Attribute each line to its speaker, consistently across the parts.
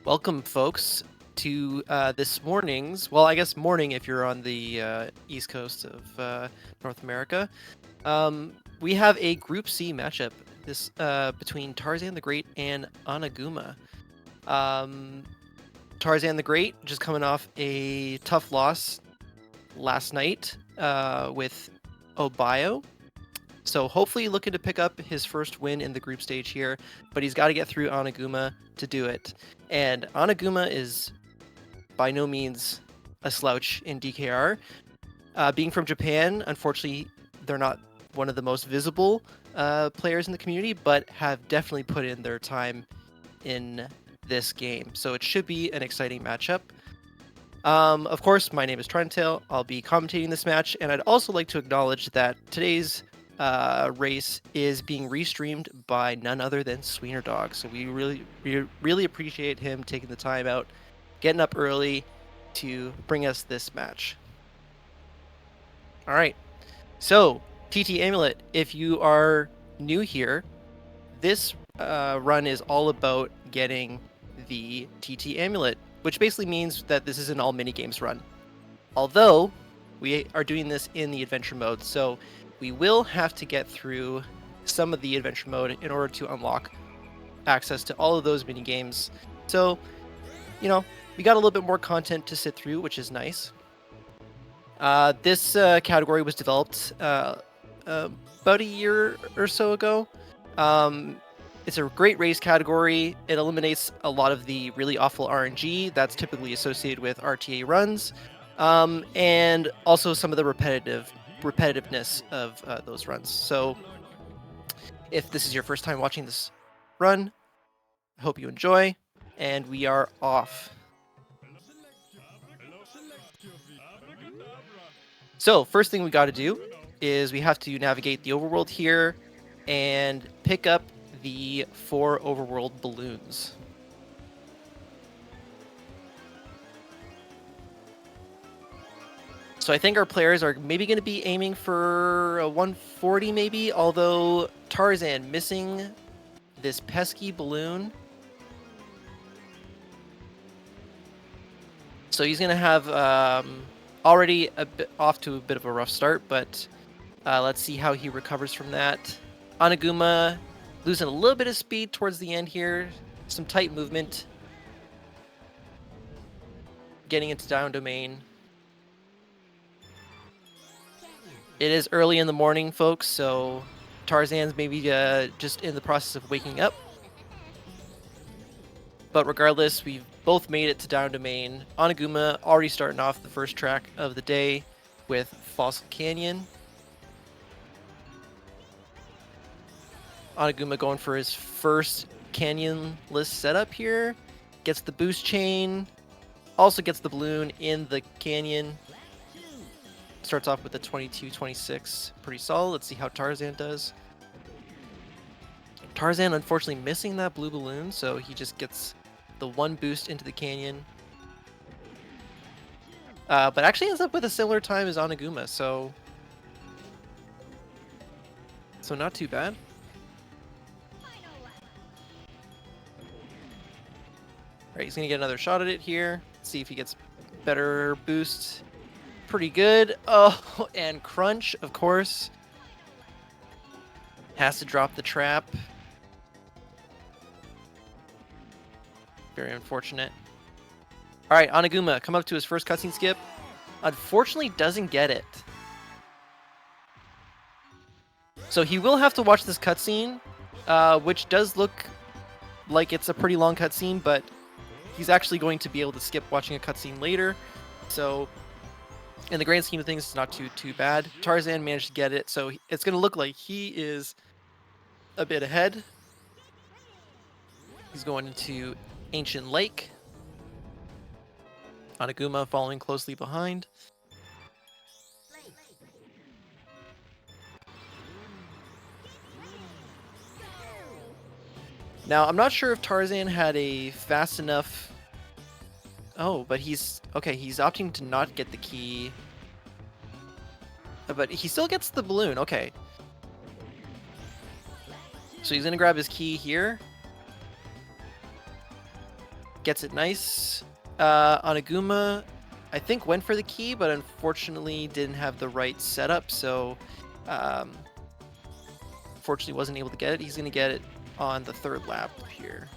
Speaker 1: Welcome, folks, to this morning's, well, I guess morning if you're on the east coast of North America. We have a Group C matchup this between Tarzan the Great and Anaguma. Tarzan the Great just coming off a tough loss last night with Obio. So hopefully looking to pick up his first win in the group stage here, but he's got to get through Anaguma to do it. And Anaguma is by no means a slouch in DKR. Being from Japan, unfortunately, they're not one of the most visible players in the community, but have definitely put in their time in this game. So it should be an exciting matchup. Of course, my name is TarzanTheGreat. I'll be commentating this match, and I'd also like to acknowledge that today's race is being restreamed by none other than Sweener Dog. So we really appreciate him taking the time out, getting up early to bring us this match. All right. So TT Amulet, if you are new here, this run is all about getting the TT Amulet, which basically means that this is an all mini games run. Although we are doing this in the adventure mode, so we will have to get through some of the adventure mode in order to unlock access to all of those mini games. So, you know, we got a little bit more content to sit through, which is nice. This category was developed about a year or so ago. It's a great race category. It eliminates a lot of the really awful RNG that's typically associated with RTA runs, and also some of the repetitiveness of those runs. So if this is your first time watching this run, I hope you enjoy, and we are off. So first thing we got to do is we have to navigate the overworld here and pick up the 4 overworld balloons. So I think our players are maybe going to be aiming for a 140 maybe, although Tarzan missing this pesky balloon. So he's going to have already off to a bit of a rough start, but let's see how he recovers from that. Anaguma losing a little bit of speed towards the end here. Some tight movement. Getting into down domain. It is early in the morning, folks, so Tarzan's maybe just in the process of waking up. But regardless, we've both made it to down domain. Anaguma already starting off the first track of the day with Fossil Canyon. Anaguma going for his first canyonless setup here. Gets the boost chain. Also gets the balloon in the canyon. Starts off with a 22-26. Pretty solid. Let's see how Tarzan does. Tarzan unfortunately missing that blue balloon, so he just gets the one boost into the canyon. But actually ends up with a similar time as Anaguma, so not too bad. Alright, he's gonna get another shot at it here. See if he gets better boost. Pretty good. Oh, and Crunch, of course. Has to drop the trap. Very unfortunate. Alright, Anaguma, come up to his first cutscene skip. Unfortunately, doesn't get it. So he will have to watch this cutscene, which does look like it's a pretty long cutscene, but he's actually going to be able to skip watching a cutscene later. So in the grand scheme of things, it's not too bad. Tarzan managed to get it, so it's going to look like he is a bit ahead. He's going into Ancient Lake. Anaguma following closely behind. Now, I'm not sure if Tarzan had a fast enough... Oh, but he's... Okay, he's opting to not get the key. But he still gets the balloon, okay. So he's gonna grab his key here. Gets it nice. Anaguma, I think, went for the key, but unfortunately didn't have the right setup, so unfortunately wasn't able to get it. He's gonna get it on the third lap here.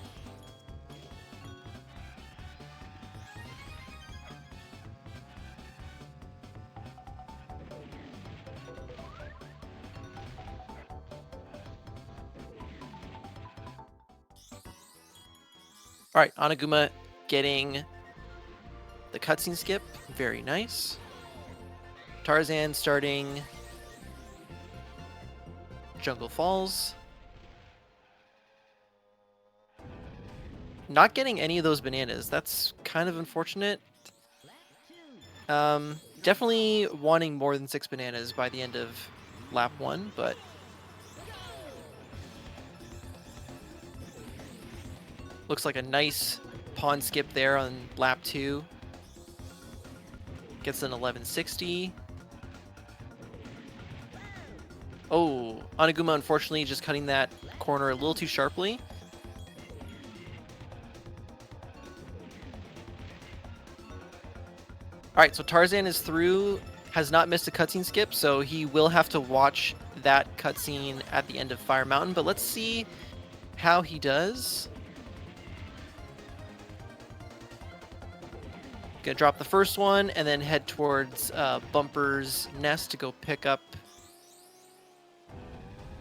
Speaker 1: All right, Anaguma getting the cutscene skip. Very nice. Tarzan starting Jungle Falls. Not getting any of those bananas. That's kind of unfortunate. Definitely wanting more than 6 bananas by the end of lap 1, but looks like a nice pawn skip there on lap 2. Gets an 1160. Oh, Anaguma unfortunately just cutting that corner a little too sharply. Alright, so Tarzan is through, has not missed a cutscene skip, so he will have to watch that cutscene at the end of Fire Mountain, but let's see how he does. Gonna drop the first one and then head towards Bumper's nest to go pick up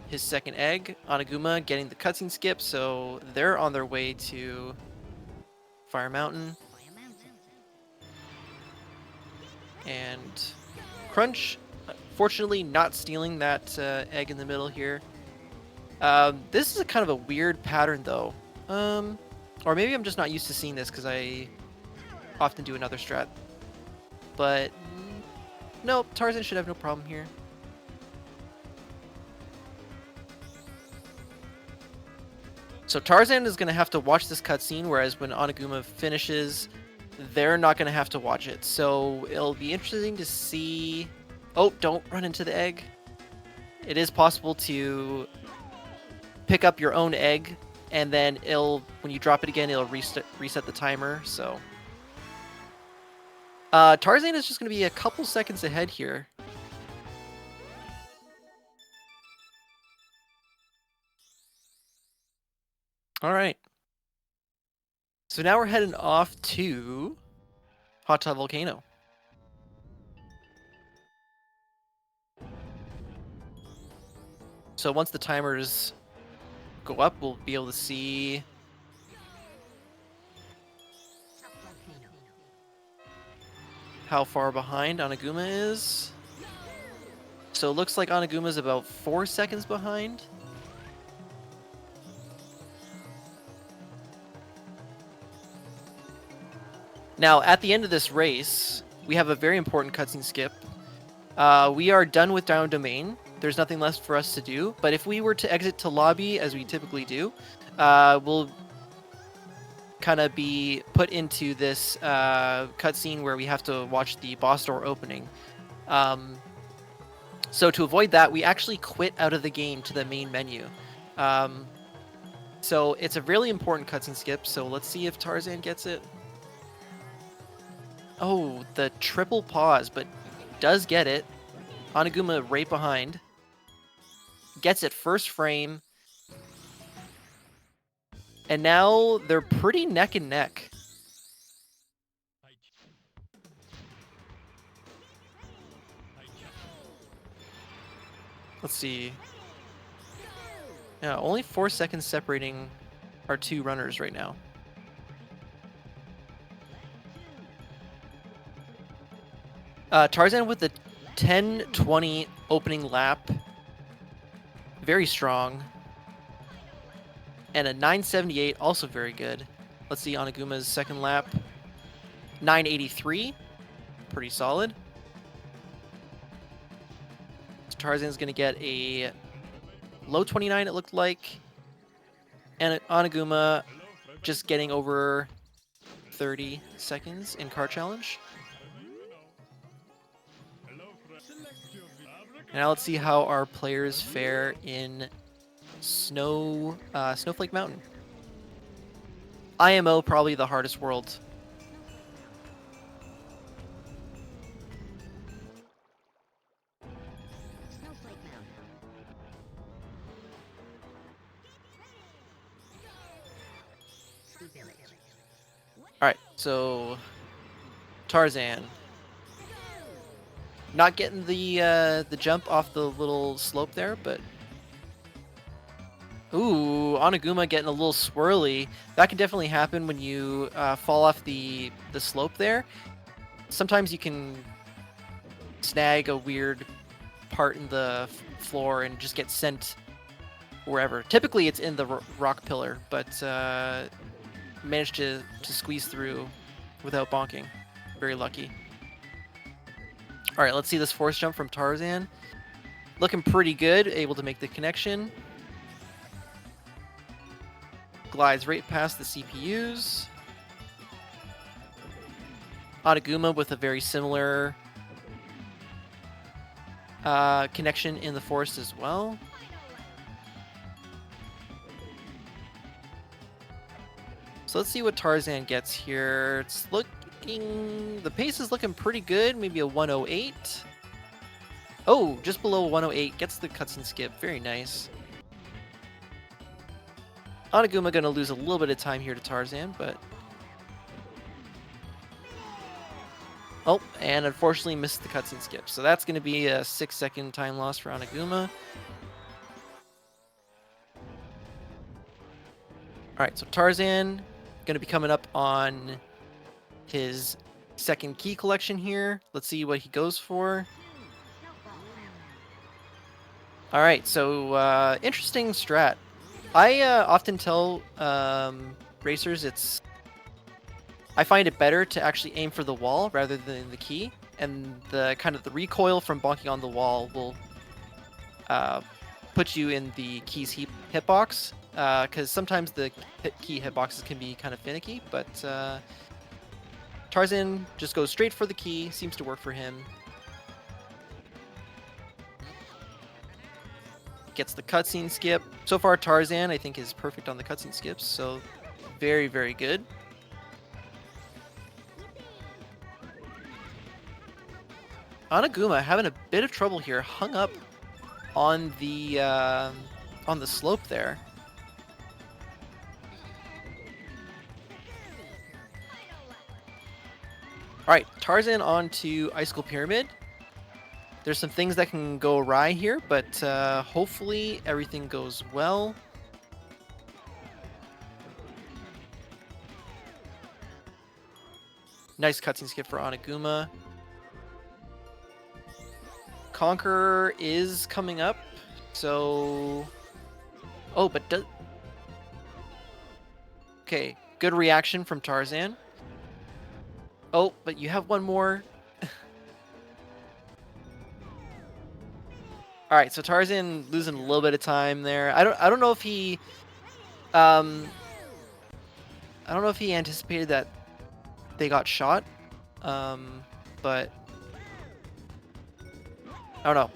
Speaker 1: his second egg. Anaguma getting the cutscene skip, so they're on their way to Fire Mountain. And Crunch, fortunately not stealing that egg in the middle here. This is a kind of a weird pattern though. Or maybe I'm just not used to seeing this because I often do another strat. But no, Tarzan should have no problem here. So Tarzan is going to have to watch this cutscene, whereas when Anaguma finishes, they're not going to have to watch it. So it'll be interesting to see... Oh, don't run into the egg. It is possible to pick up your own egg, and then when you drop it again, it'll reset the timer, so... Tarzan is just going to be a couple seconds ahead here. All right. So now we're heading off to Hot Tub Volcano. So once the timers go up, we'll be able to see how far behind Anaguma is. So it looks like Anaguma is about 4 seconds behind. Now, at the end of this race, we have a very important cutscene skip. We are done with Down Domain. There's nothing left for us to do. But if we were to exit to lobby, as we typically do, we'll kind of be put into this cutscene where we have to watch the boss door opening. So to avoid that, we actually quit out of the game to the main menu. So it's a really important cutscene skip. So let's see if Tarzan gets it. Oh, the triple pause, but does get it. Anaguma right behind. Gets it first frame. And now they're pretty neck and neck. Let's see. Yeah, only 4 seconds separating our two runners right now. Tarzan with the 10:20 opening lap. Very strong. And a 9:78, also very good. Let's see Anaguma's second lap. 9:83. Pretty solid. So Tarzan's going to get a low 29, it looked like. And Anaguma just getting over 30 seconds in car challenge. Now let's see how our players fare in Snowflake Mountain. IMO probably the hardest world. All right, so Tarzan. Not getting the jump off the little slope there, but ooh, Anaguma getting a little swirly. That can definitely happen when you fall off the slope there. Sometimes you can snag a weird part in the floor and just get sent wherever. Typically, it's in the rock pillar, but managed to squeeze through without bonking. Very lucky. All right, let's see this force jump from Tarzan. Looking pretty good, able to make the connection. Glides right past the CPUs. Anaguma with a very similar connection in the forest as well. So let's see what Tarzan gets here. It's looking... The pace is looking pretty good. Maybe a 108. Oh, just below 108. Gets the cutscene skip. Very nice. Anaguma going to lose a little bit of time here to Tarzan, but... Oh, and unfortunately missed the cutscene skip. So that's going to be a 6-second time loss for Anaguma. Alright, so Tarzan going to be coming up on his second key collection here. Let's see what he goes for. Alright, so interesting strat. I often tell racers I find it better to actually aim for the wall rather than the key, and the kind of the recoil from bonking on the wall will put you in the key's hitbox, because sometimes the key hitboxes can be kind of finicky, but Tarzan just goes straight for the key, seems to work for him. Gets the cutscene skip. So far, Tarzan, I think, is perfect on the cutscene skips, so very, very good. Anaguma having a bit of trouble here, hung up on the slope there. All right, Tarzan on to Icicle Pyramid. There's some things that can go awry here, but hopefully everything goes well. Nice cutscene skip for Anaguma. Conqueror is coming up, so... Oh, but does... Okay, good reaction from Tarzan. Oh, but you have one more. All right, so Tarzan losing a little bit of time there. I don't know if he I don't know if he anticipated that they got shot. But I don't know.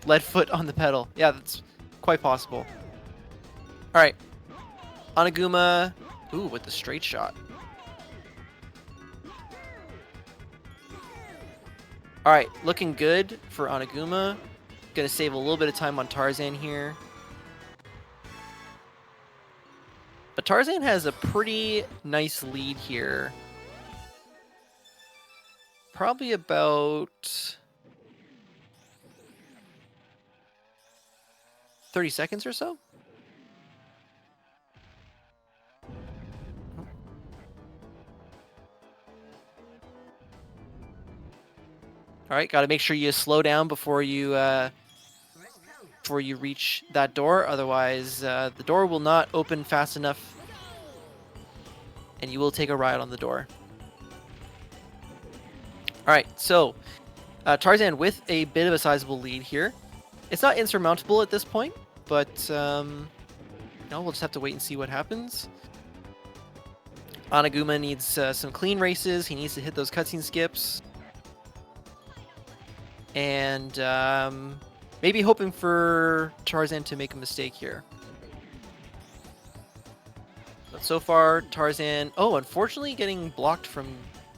Speaker 1: Lead foot on the pedal. Yeah, that's quite possible. All right. Anaguma, ooh, with the straight shot. All right, looking good for Anaguma. Gonna save a little bit of time on Tarzan here. But Tarzan has a pretty nice lead here. Probably about 30 seconds or so. All right, got to make sure you slow down before you reach that door. Otherwise, the door will not open fast enough, and you will take a ride on the door. All right, so Tarzan with a bit of a sizable lead here. It's not insurmountable at this point, but we'll just have to wait and see what happens. Anaguma needs some clean races. He needs to hit those cutscene skips. And Maybe hoping for Tarzan to make a mistake here. But so far, Tarzan... Oh, unfortunately getting blocked from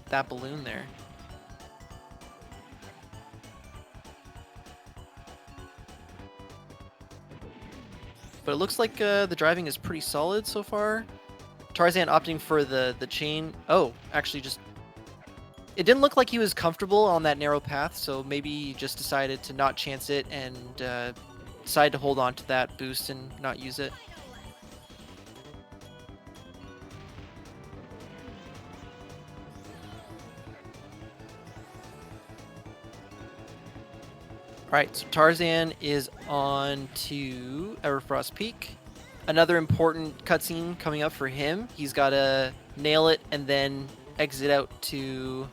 Speaker 1: that balloon there. But it looks like the driving is pretty solid so far. Tarzan opting for the chain. Oh, actually just... It didn't look like he was comfortable on that narrow path, so maybe he just decided to not chance it and decided to hold on to that boost and not use it. Alright, so Tarzan is on to Everfrost Peak. Another important cutscene coming up for him. He's got to nail it and then exit out to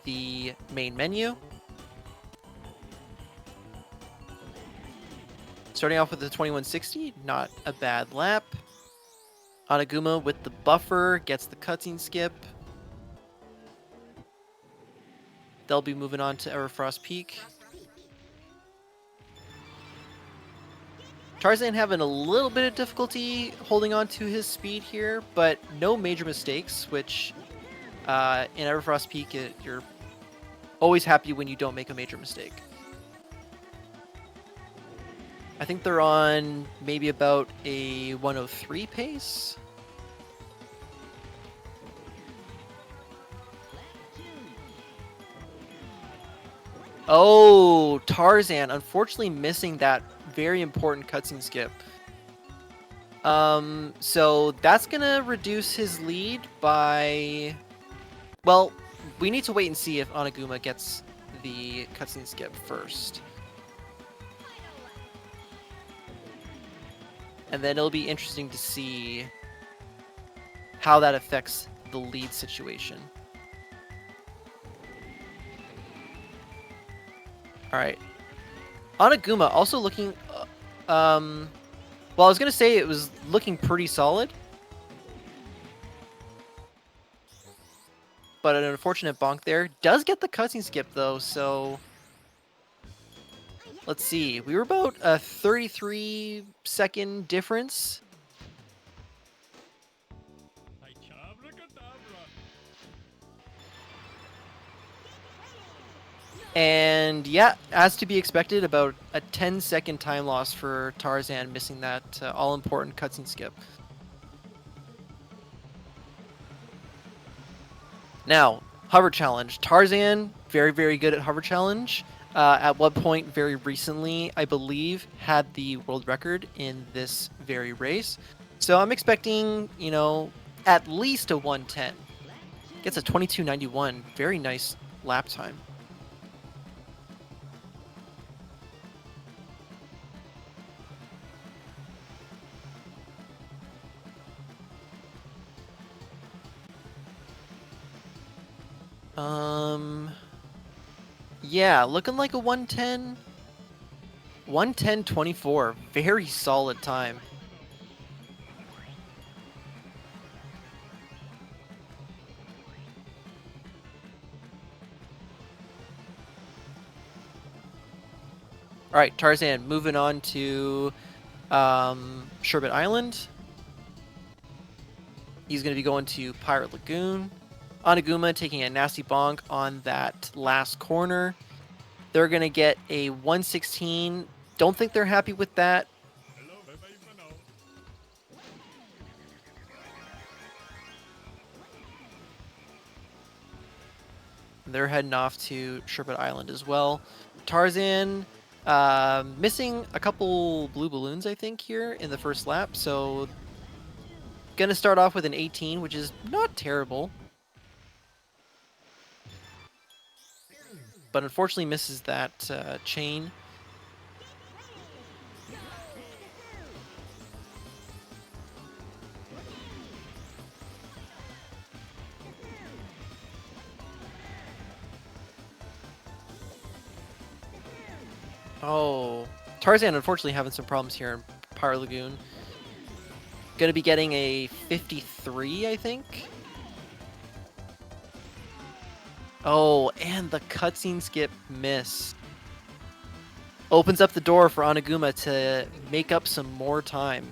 Speaker 1: the main menu. Starting off with the 2160, not a bad lap. Anaguma with the buffer gets the cutscene skip. They'll be moving on to Everfrost Peak. Tarzan having a little bit of difficulty holding on to his speed here, but no major mistakes, which in Everfrost Peak, you're always happy when you don't make a major mistake. I think they're on maybe about a 103 pace. Oh, Tarzan, unfortunately missing that very important cutscene skip. So that's gonna reduce his lead by... Well, we need to wait and see if Anaguma gets the cutscene skip first. And then it'll be interesting to see how that affects the lead situation. Alright. Anaguma also looking... well, I was going to say it was looking pretty solid. But an unfortunate bonk there. Does get the cutscene skip, though, so... Let's see. We were about a 33-second difference. And yeah, as to be expected, about a 10-second time loss for Tarzan missing that all-important cutscene skip. Now, hover challenge. Tarzan, very, very good at hover challenge. At one point, very recently, I believe, had the world record in this very race. So I'm expecting, you know, at least a 110. Gets a 22.91. Very nice lap time. Yeah, looking like a 110. 110.24. Very solid time. Alright, Tarzan moving on to Sherbet Island. He's going to be going to Pirate Lagoon. Anaguma taking a nasty bonk on that last corner. They're going to get a 116. Don't think they're happy with that. They're heading off to Sherbet Island as well. Tarzan missing a couple blue balloons, I think, here in the first lap. So going to start off with an 18, which is not terrible. But unfortunately misses that chain. Oh, Tarzan unfortunately having some problems here in Pirate Lagoon. Gonna be getting a 53, I think. Oh, and the cutscene skip miss. Opens up the door for Anaguma to make up some more time.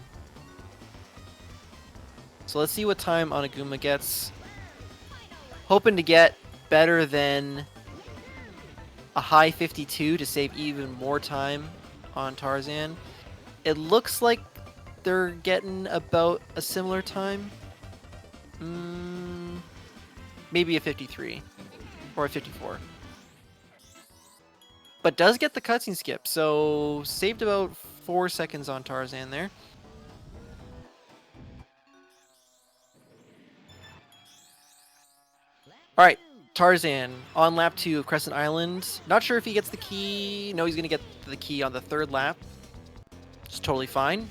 Speaker 1: So let's see what time Anaguma gets. Hoping to get better than a high 52 to save even more time on Tarzan. It looks like they're getting about a similar time. Maybe a 53 or a 54. But does get the cutscene skip, so saved about 4 seconds on Tarzan there. Alright, Tarzan on lap 2 of Crescent Island. Not sure if he gets the key. No, he's going to get the key on the 3rd lap. It's totally fine.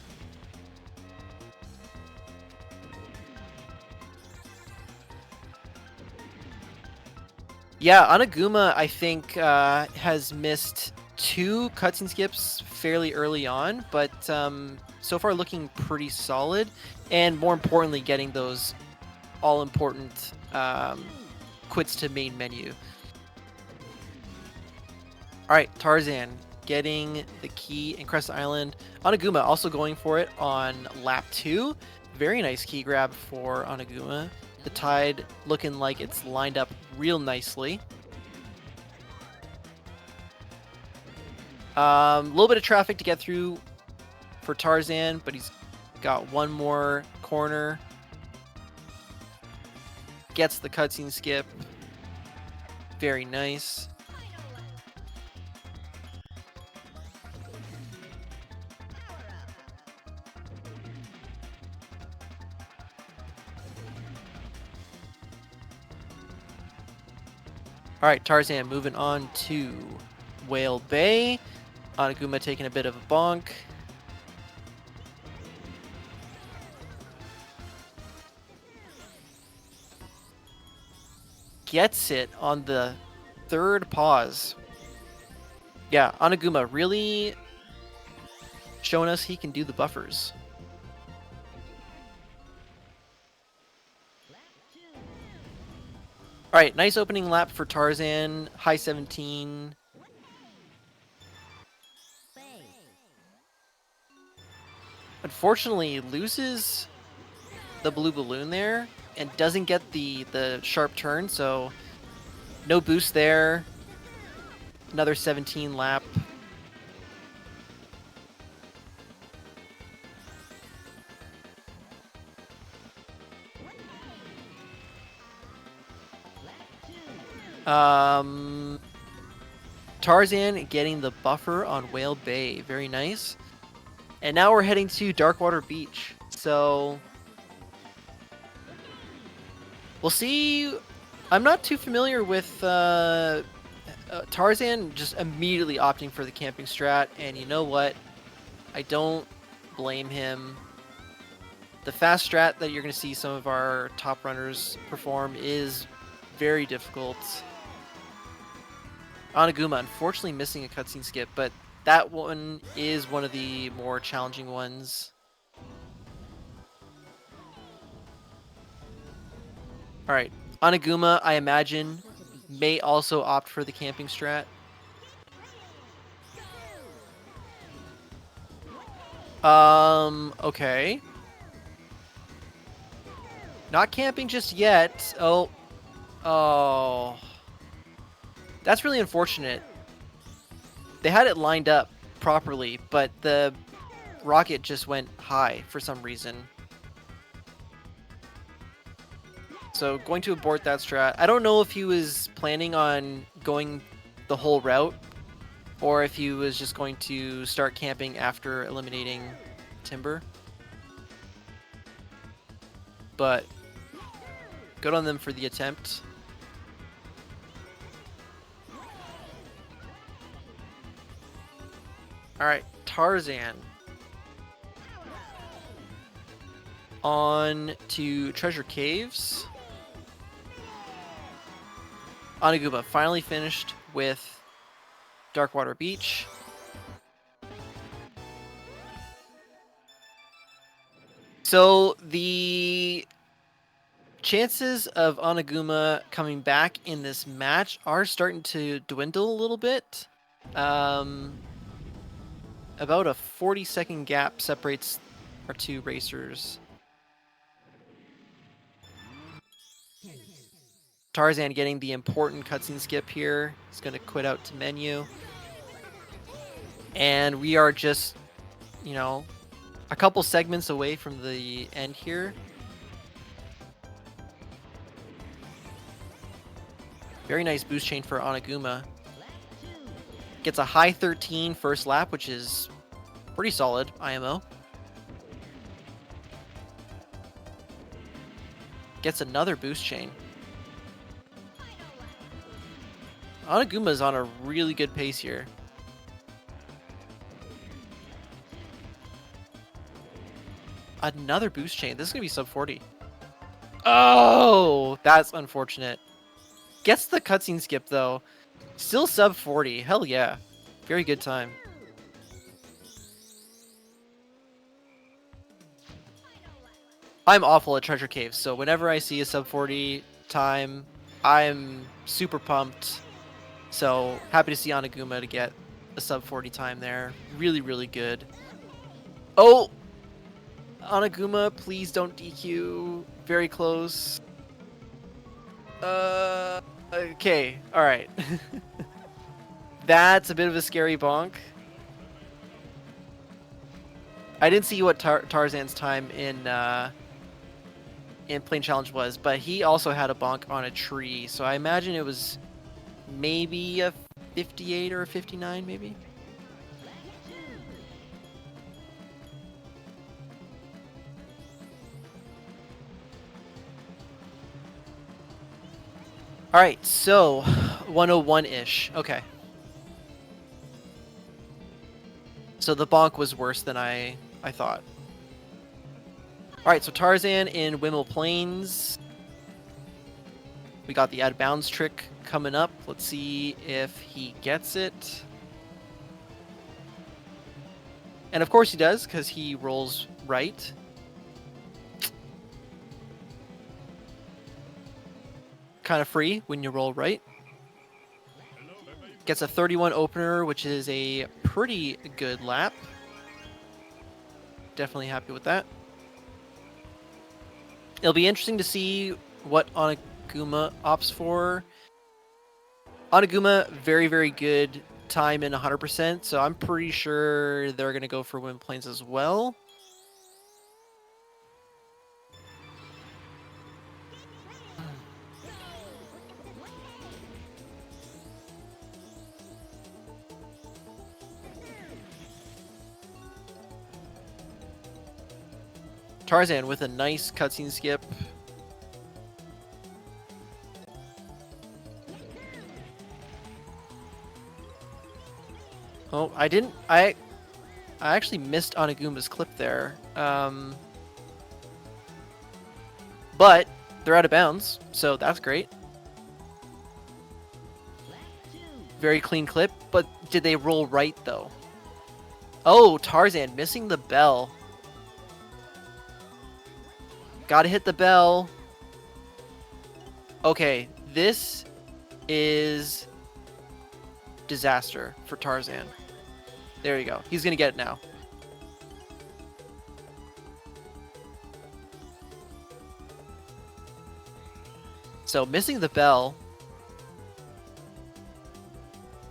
Speaker 1: Yeah, Anaguma, I think, has missed 2 cutscene skips fairly early on, but so far looking pretty solid, and more importantly, getting those all-important quits to main menu. Alright, Tarzan getting the key in Crescent Island. Anaguma also going for it on lap 2. Very nice key grab for Anaguma. The tide looking like it's lined up real nicely. A little bit of traffic to get through for Tarzan, but he's got one more corner. Gets the cutscene skip. Very nice. Alright, Tarzan moving on to Whale Bay. Anaguma taking a bit of a bonk. Gets it on the 3rd pause. Yeah, Anaguma really showing us he can do the buffers. Alright, nice opening lap for Tarzan. High 17. Unfortunately, loses the blue balloon there and doesn't get the sharp turn, so no boost there. Another 17 lap. Tarzan getting the buffer on Whale Bay. Very nice. And now we're heading to Darkwater Beach. So we'll see. I'm not too familiar with Tarzan just immediately opting for the camping strat. And you know what? I don't blame him. The fast strat that you're going to see some of our top runners perform is very difficult. Anaguma, unfortunately missing a cutscene skip, but that one is one of the more challenging ones. Alright, Anaguma, I imagine, may also opt for the camping strat. Okay. Not camping just yet. Oh. That's really unfortunate. They had it lined up properly, but the rocket just went high for some reason. So going to abort that strat. I don't know if he was planning on going the whole route or if he was just going to start camping after eliminating Timber. But good on them for the attempt. Alright, Tarzan. On to Treasure Caves. Anaguma finally finished with Darkwater Beach. So the chances of Anaguma coming back in this match are starting to dwindle a little bit. about a 40-second gap separates our two racers. Tarzan getting the important cutscene skip here. He's going to quit out to menu. And we are just, you know, a couple segments away from the end here. Very nice boost chain for Anaguma. Gets a high 13 first lap, which is pretty solid IMO. Gets another boost chain. Anaguma's on a really good pace here. Another boost chain. This is going to be sub 40. Oh, that's unfortunate. Gets the cutscene skip, though. Still sub 40. Hell yeah. Very good time. I'm awful at treasure caves, so whenever I see a sub 40 time, I'm super pumped. So happy to see Anaguma to get a sub 40 time there. Really, really good. Oh! Anaguma, please don't DQ. Very close. Okay. Alright. That's a bit of a scary bonk. I didn't see what Tarzan's time in Plane Challenge was, but he also had a bonk on a tree, so I imagine it was maybe a 58 or a 59, maybe? Alright, so 101-ish. Okay. So the bonk was worse than I thought. Alright, so Tarzan in Wimble Plains. We got the out of bounds trick coming up. Let's see if he gets it. And of course he does, because he rolls right. Kind of free when you roll right. Gets a 31 opener, which is a pretty good lap. Definitely happy with that. It'll be interesting to see what Anaguma opts for. Anaguma, very, very good time in 100%, so I'm pretty sure they're going to go for Wind Plains as well. Tarzan with a nice cutscene skip. Oh, I actually missed Anaguma's clip there. But they're out of bounds, so that's great. Very clean clip, but did they roll right though? Oh, Tarzan missing the bell. Gotta hit the bell. Okay, this is disaster for Tarzan. There you go. He's gonna get it now. So missing the bell,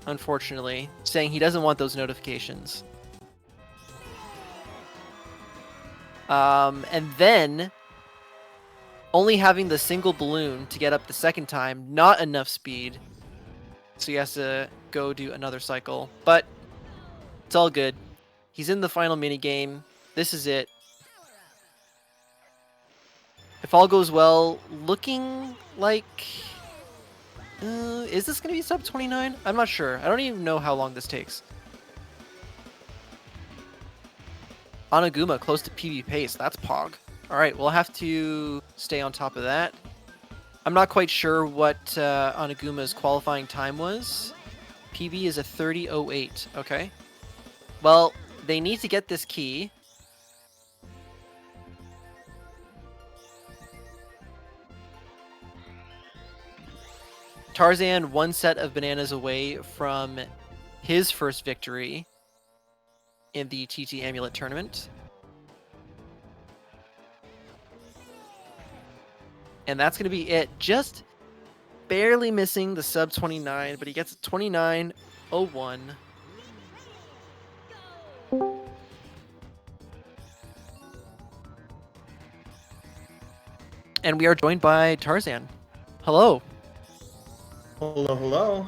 Speaker 1: unfortunately, saying he doesn't want those notifications. And then only having the single balloon to get up the second time, not enough speed. So he has to go do another cycle. But it's all good. He's in the final minigame. This is it. If all goes well, looking like... is this going to be sub 29? I'm not sure. I don't even know how long this takes. Anaguma close to PB pace. That's Pog. Alright, we'll have to stay on top of that. I'm not quite sure what Anaguma's qualifying time was. PB is a 30:08. Okay. Well, they need to get this key. Tarzan one set of bananas away from his first victory. in the TT Amulet tournament. And that's going to be it. Just barely missing the sub 29, but he gets 29.01. And we are joined by Tarzan. Hello.
Speaker 2: Hello.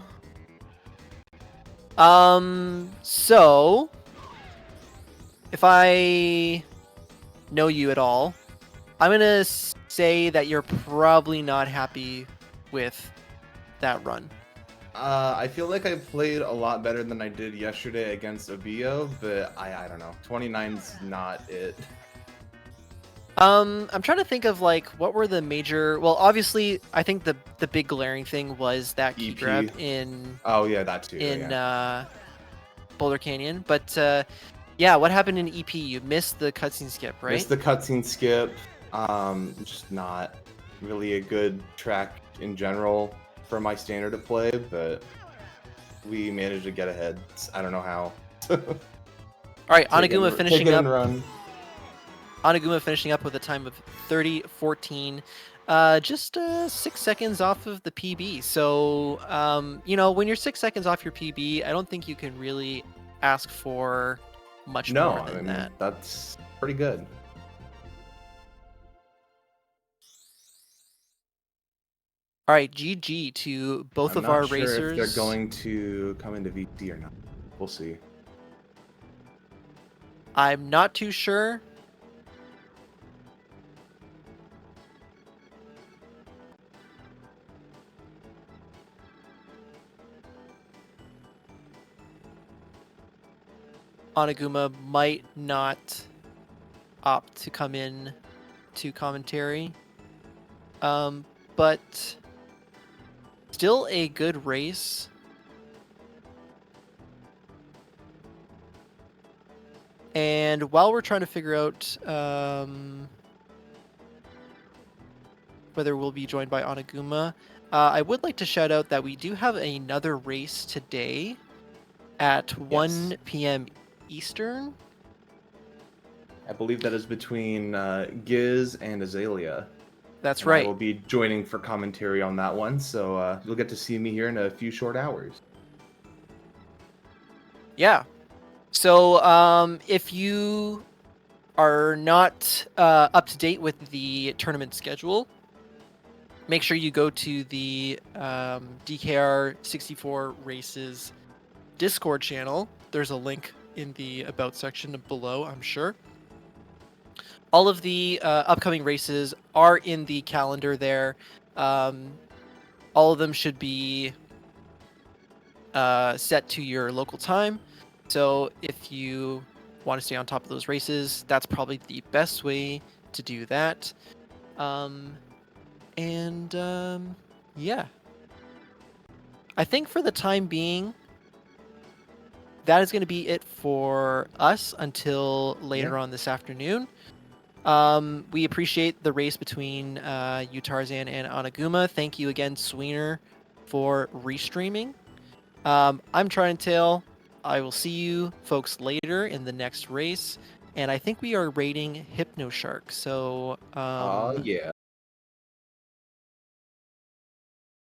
Speaker 1: So if I know you at all, I'm gonna say that you're probably not happy with that run.
Speaker 2: I feel like I played a lot better than I did yesterday against Obio, but I don't know. 29's not it.
Speaker 1: I'm trying to think of like what were the major. Well, obviously, I think the big glaring thing was that key
Speaker 2: EP.
Speaker 1: grab in
Speaker 2: Oh yeah, that too.
Speaker 1: Boulder Canyon. But yeah, what happened in EP? You missed the cutscene skip, right?
Speaker 2: Missed the cutscene skip. Just not really a good track in general for my standard of play, but we managed to get ahead. I don't know how.
Speaker 1: All right, Anaguma finishing up.
Speaker 2: Run.
Speaker 1: Anaguma finishing up with a time of 30:14, just 6 seconds off of the PB. So, when you're 6 seconds off your PB, I don't think you can really ask for much more than that.
Speaker 2: That's pretty good.
Speaker 1: All right, GG to both of our racers.
Speaker 2: I'm not sure if they're going to come into VT or not. We'll see.
Speaker 1: I'm not too sure. Anaguma might not opt to come in to commentary. But still a good race. And while we're trying to figure out whether we'll be joined by Anaguma, I would like to shout out that we do have another race today at 1 p.m. Eastern.
Speaker 2: I believe that is between Giz and Azalea.
Speaker 1: That's right.
Speaker 2: I will be joining for commentary on that one, so you'll get to see me here in a few short hours.
Speaker 1: Yeah. So if you are not up to date with the tournament schedule, make sure you go to the DKR 64 Races Discord channel. There's a link in the About section below, I'm sure. All of the upcoming races are in the calendar there. All of them should be set to your local time. So if you want to stay on top of those races, that's probably the best way to do that. Yeah. I think for the time being, that is going to be it for us until later on this afternoon. We appreciate the race between you, Tarzan, and Anaguma. Thank you again, Sweener, for restreaming. I'm TarzanTheGreat. I will see you folks later in the next race. And I think we are rating Hypnoshark. So
Speaker 2: yeah.